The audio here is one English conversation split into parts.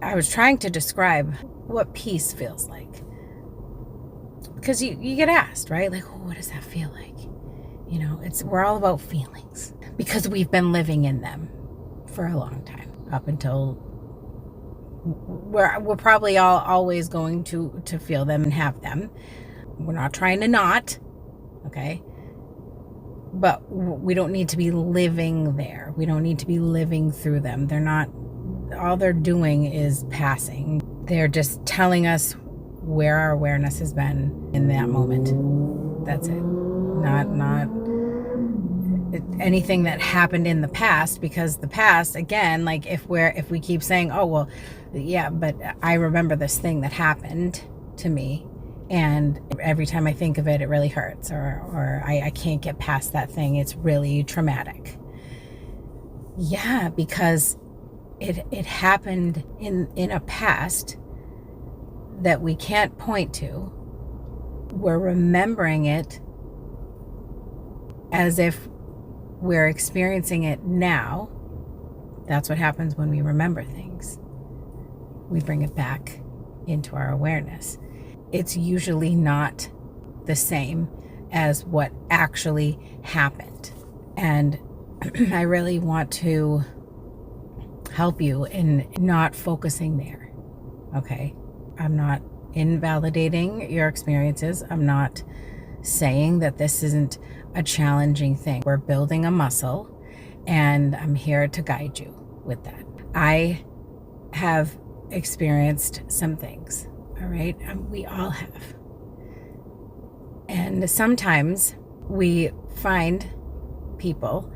I was trying to describe what peace feels like. Because you get asked, right? Like, oh, what does that feel like? You know, we're all about feelings because we've been living in them for a long time, up until we're probably always going to feel them and have them. We're not trying to not, okay? But we don't need to be living there. We don't need to be living through them. All they're doing is passing. They're just telling us where our awareness has been in that moment. That's it. Not anything that happened in the past, because the past, again, like if we keep saying, oh, well, yeah, but I remember this thing that happened to me, and every time I think of it, it really hurts, or I can't get past that thing. It's really traumatic. Yeah, because it happened in a past that we can't point to. We're remembering it as if we're experiencing it now. That's what happens when we remember things. We bring it back into our awareness. It's usually not the same as what actually happened. And I really want to help you in not focusing there. Okay? I'm not invalidating your experiences. I'm not saying that this isn't a challenging thing. We're building a muscle, and I'm here to guide you with that. I have experienced some things, all right? We all have. And sometimes we find people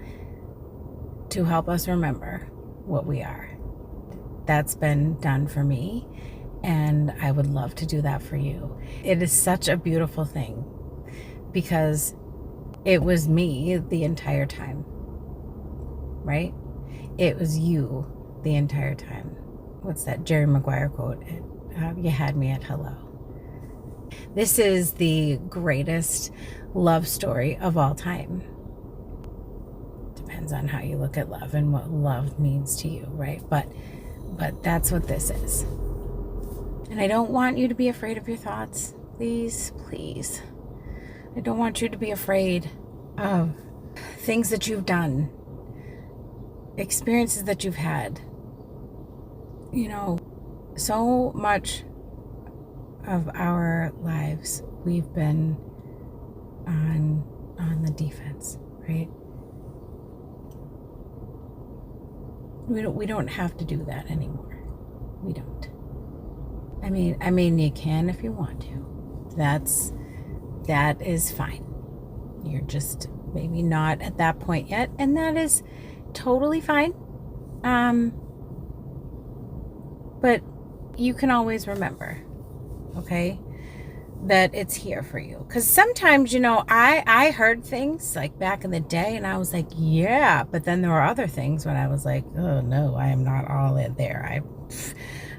to help us remember what we are. That's been done for me, and I would love to do that for you. It is such a beautiful thing, because it was me the entire time, right? It was you the entire time. What's that Jerry Maguire quote? You had me at hello. This is the greatest love story of all time. Depends on how you look at love and what love means to you, right? But that's what this is. And I don't want you to be afraid of your thoughts. Please. I don't want you to be afraid of things that you've done, experiences that you've had. You know, so much of our lives we've been on the defense, right? We don't have to do that anymore. We don't. I mean, you can if you want to. That is fine. You're just maybe not at that point yet, and that is totally fine. But you can always remember, okay, that it's here for you. Because sometimes, you know, I heard things like back in the day, and I was like, yeah, but then there were other things when I was like, oh no, I am not all in there.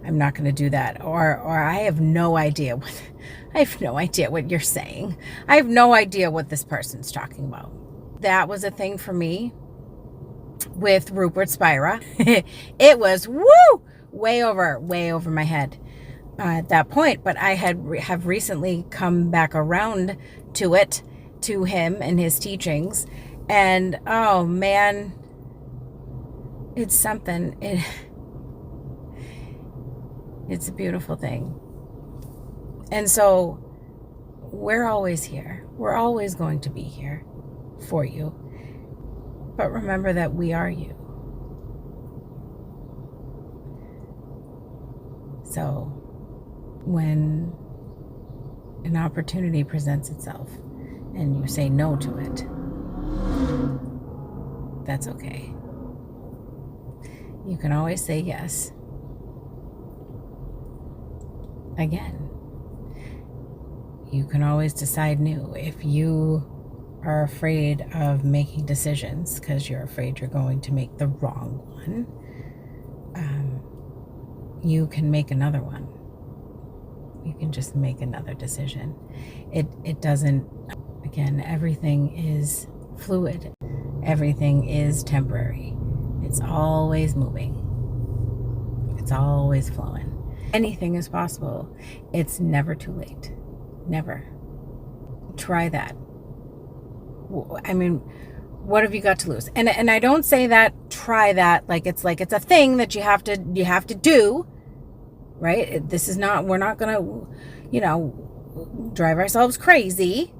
I'm not going to do that. Or I have no idea what you're saying. I have no idea what this person's talking about. That was a thing for me with Rupert Spira. It was way over my head at that point. But I have recently come back around to him and his teachings, and oh man, it's something. It's a beautiful thing. And so we're always here. We're always going to be here for you. But remember that we are you. So when an opportunity presents itself and you say no to it, that's okay. You can always say yes. Again, you can always decide new. If you are afraid of making decisions because you're afraid you're going to make the wrong one, you can make another one. You can just make another decision. It doesn't, again, everything is fluid. Everything is temporary. It's always moving. It's always flowing. Anything is possible. It's never too late. Never. Try that. I mean, what have you got to lose? And I don't say that, try that, like it's a thing that you have to do, right? This is not, we're not going to, drive ourselves crazy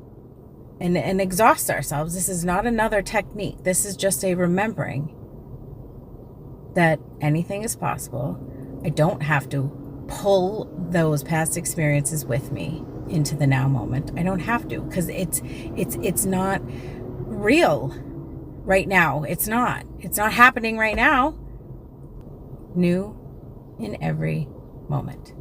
and exhaust ourselves. This is not another technique. This is just a remembering that anything is possible. I don't have to pull those past experiences with me into the now moment. I don't have to, because it's not real right now. It's not happening right now. New in every moment.